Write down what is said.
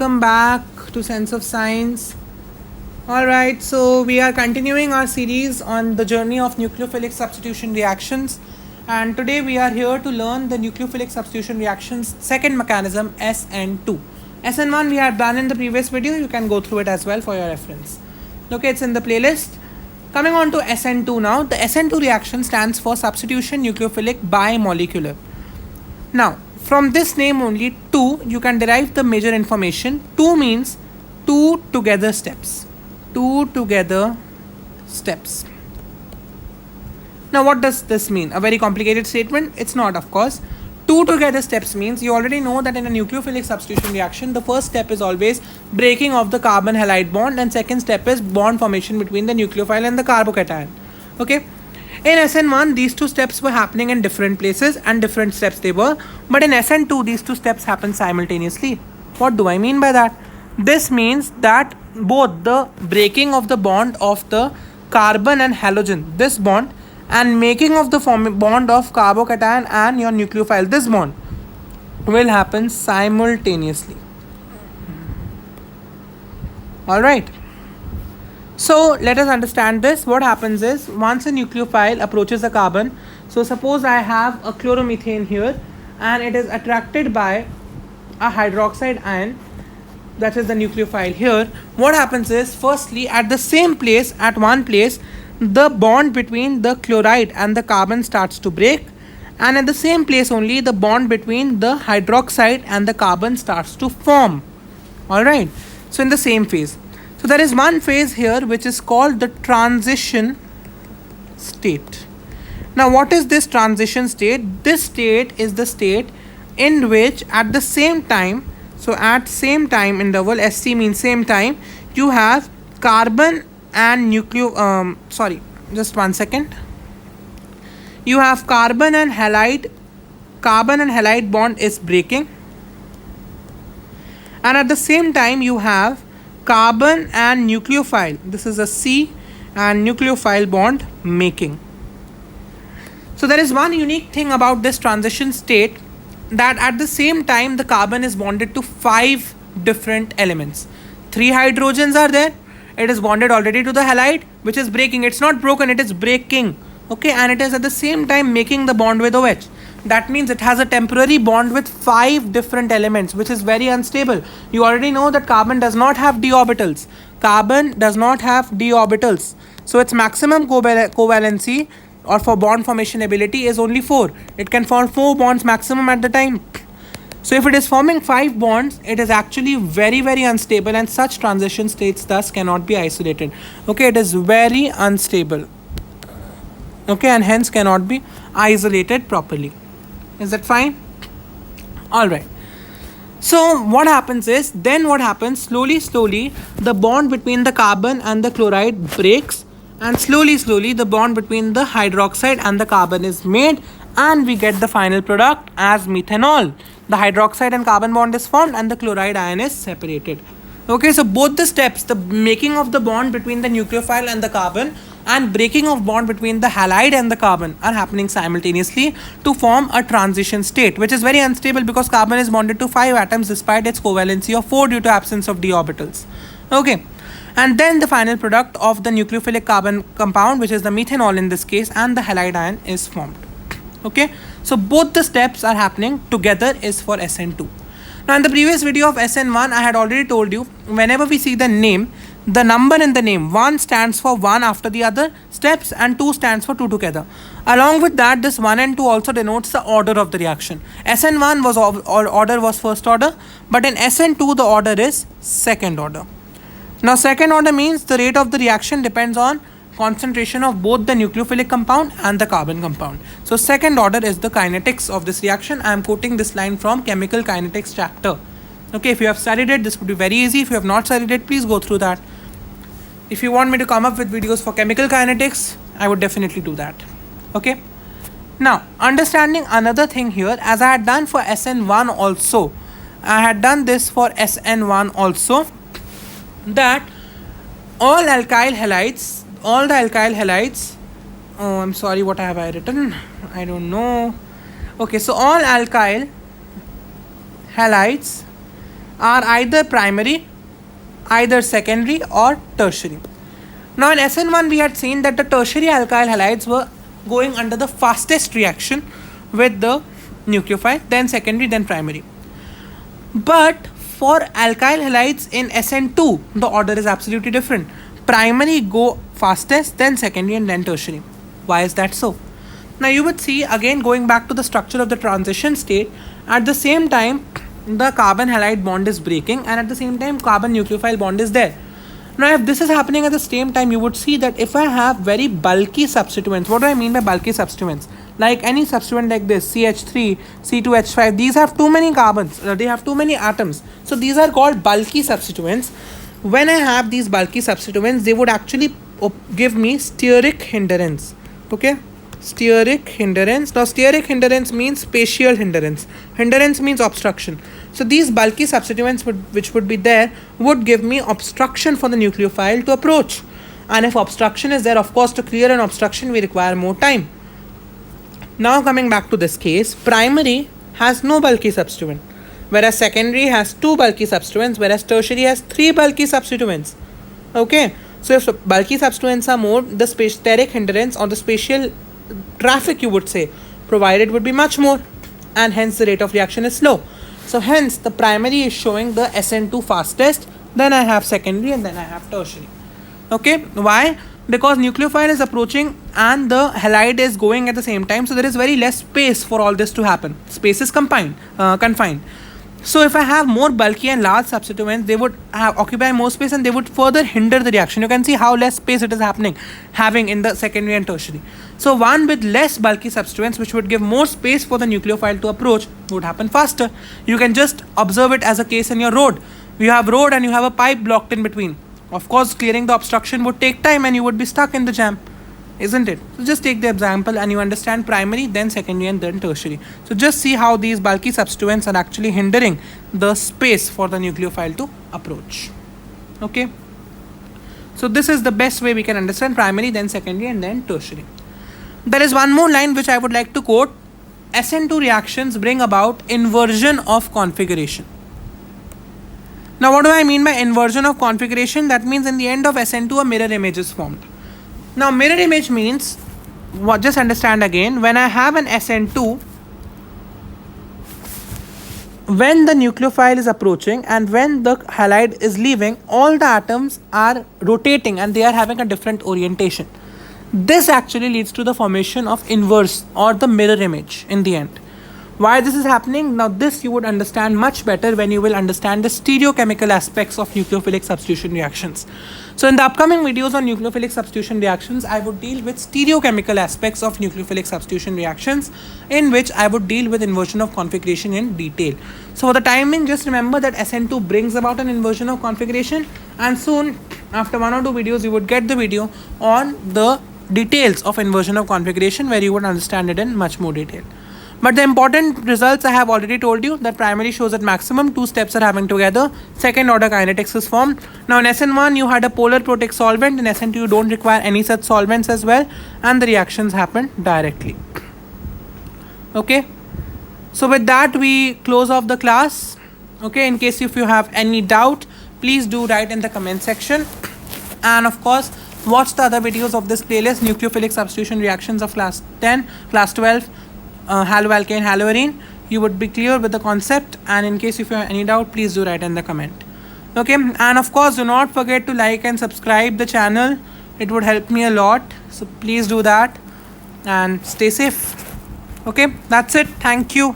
Welcome back to Sense of Science. Alright, so we are continuing our series on the journey of nucleophilic substitution reactions, and today we are here to learn the nucleophilic substitution reactions second mechanism, SN2. SN1 we had done in the previous video, you can go through it as well for your reference. Okay, it's in the playlist. Coming on to SN2 now, the SN2 reaction stands for substitution nucleophilic bimolecular. Now, from this name only, 2, you can derive the major information. 2 means 2 together steps. 2 together steps. Now, what does this mean? A very complicated statement? It's not, of course. 2 together steps means you already know that in a nucleophilic substitution reaction, the first step is always breaking of the carbon halide bond, and second step is bond formation between the nucleophile and the carbocation. Okay. In SN1, these two steps were happening in different places and different steps they were. But in SN2, these two steps happen simultaneously. What do I mean by that? This means that both the breaking of the bond of the carbon and halogen, this bond, and making of the bond of carbocation and your nucleophile, this bond, will happen simultaneously. Alright. So let us understand this. What happens is, once a nucleophile approaches a carbon, so suppose I have a chloromethane here and it is attracted by a hydroxide ion, that is the nucleophile here. What happens is, firstly, at the same place, at one place, the bond between the chloride and the carbon starts to break, and at the same place only, the bond between the hydroxide and the carbon starts to form. Alright, so in the same phase. So there is one phase here which is called the transition state. Now what is this transition state? This state is the state in which at the same time, so at same time interval, SC means same time, you have carbon and just one second. You have carbon and halide bond is breaking, and at the same time you have carbon and nucleophile, this is a C and nucleophile bond making. So there is one unique thing about this transition state, that at the same time the carbon is bonded to 5 different elements. 3 hydrogens are there. It is bonded already to the halide, which is breaking. It's not broken, it is breaking. Okay, and it is at the same time making the bond with OH. That means it has a temporary bond with 5 different elements, which is very unstable. You already know that carbon does not have d orbitals. Carbon does not have d orbitals. So its maximum covalency or for bond formation ability is only 4. It can form 4 bonds maximum at the time. So if it is forming 5 bonds, it is actually very, very unstable, and such transition states thus cannot be isolated. Okay, it is very unstable. Okay, and hence cannot be isolated properly. Is that fine? Alright. So what happens is, then what happens, slowly the bond between the carbon and the chloride breaks, and slowly the bond between the hydroxide and the carbon is made, and we get the final product as methanol. The hydroxide and carbon bond is formed and the chloride ion is separated. Okay, so both the steps, the making of the bond between the nucleophile and the carbon and breaking of bond between the halide and the carbon, are happening simultaneously to form a transition state, which is very unstable because carbon is bonded to 5 atoms despite its covalency of 4 due to absence of d orbitals. Okay, and then the final product of the nucleophilic carbon compound, which is the methanol in this case, and the halide ion is formed. Okay, so both the steps are happening together is for SN2. Now in the previous video of SN1, I had already told you, whenever we see the name, the number in the name, 1 stands for 1 after the other steps and 2 stands for 2 together. Along with that, this 1 and 2 also denotes the order of the reaction. SN1 was order was first order, but in SN2 the order is second order. Now second order means the rate of the reaction depends on concentration of both the nucleophilic compound and the carbon compound. So second order is the kinetics of this reaction. I am quoting this line from chemical kinetics chapter. Okay, if you have studied it, this would be very easy. If you have not studied it, please go through that. If you want me to come up with videos for chemical kinetics, I would definitely do that. Okay. Now, understanding another thing here, as I had done for SN1 also, I had done this for SN1 also, that all the alkyl halides, oh, I'm sorry, what have I written? I don't know. Okay, so all alkyl halides are either primary, either secondary or tertiary. Now in SN1 we had seen that the tertiary alkyl halides were going under the fastest reaction with the nucleophile, then secondary, then primary. But for alkyl halides in SN2, the order is absolutely different. Primary go fastest, then secondary, and then tertiary. Why is that so? Now you would see, again going back to the structure of the transition state, at the same time the carbon halide bond is breaking, and at the same time carbon nucleophile bond is there. Now if this is happening at the same time, you would see that if I have very bulky substituents, what do I mean by bulky substituents? Like any substituent like this, CH3, C2H5, these have too many carbons, they have too many atoms. So these are called bulky substituents. When I have these bulky substituents, they would actually give me steric hindrance. Okay, steric hindrance. Now steric hindrance means spatial hindrance. Hindrance means obstruction. So these bulky substituents which would be there would give me obstruction for the nucleophile to approach. And if obstruction is there, of course, to clear an obstruction we require more time. Now coming back to this case, primary has no bulky substituent, whereas secondary has 2 bulky substituents, whereas tertiary has 3 bulky substituents. Okay, so if bulky substituents are more, the steric hindrance or the spatial traffic, you would say, provided would be much more, and hence the rate of reaction is slow. So hence the primary is showing the SN2 fastest, then I have secondary, and then I have tertiary. Okay, why? Because nucleophile is approaching and the halide is going at the same time, so there is very less space for all this to happen. Space is confined. So if I have more bulky and large substituents, they would occupy more space and they would further hinder the reaction. You can see how less space it is having in the secondary and tertiary. So one with less bulky substituents, which would give more space for the nucleophile to approach, would happen faster. You can just observe it as a case in your road. You have road and you have a pipe blocked in between. Of course, clearing the obstruction would take time and you would be stuck in the jam, isn't it? So just take the example and you understand primary, then secondary, and then tertiary. So just see how these bulky substituents are actually hindering the space for the nucleophile to approach. Okay. So this is the best way we can understand primary, then secondary, and then tertiary. There is one more line which I would like to quote. SN2 reactions bring about inversion of configuration. Now what do I mean by inversion of configuration? That means in the end of SN2 a mirror image is formed. Now mirror image means, just understand again, when I have an SN2, when the nucleophile is approaching and when the halide is leaving, all the atoms are rotating and they are having a different orientation. This actually leads to the formation of inverse or the mirror image in the end. Why this is happening? Now this you would understand much better when you will understand the stereochemical aspects of nucleophilic substitution reactions. So in the upcoming videos on nucleophilic substitution reactions, I would deal with stereochemical aspects of nucleophilic substitution reactions, in which I would deal with inversion of configuration in detail. So for the timing, just remember that SN2 brings about an inversion of configuration, and soon after 1 or 2 videos you would get the video on the details of inversion of configuration, where you would understand it in much more detail. But the important results I have already told you, that primary shows at maximum 2 steps are having together, second order kinetics is formed. Now in SN1 you had a polar protic solvent, in SN2 you don't require any such solvents as well, and the reactions happen directly. Okay, so with that we close off the class. Okay, in case if you have any doubt, please do write in the comment section, and of course watch the other videos of this playlist, nucleophilic substitution reactions of class 10, class 12, haloalkane, haloarine. You would be clear with the concept, and in case if you have any doubt, please do write in the comment. Okay, and of course do not forget to like and subscribe the channel. It would help me a lot, so please do that and stay safe. Okay, that's it. Thank you.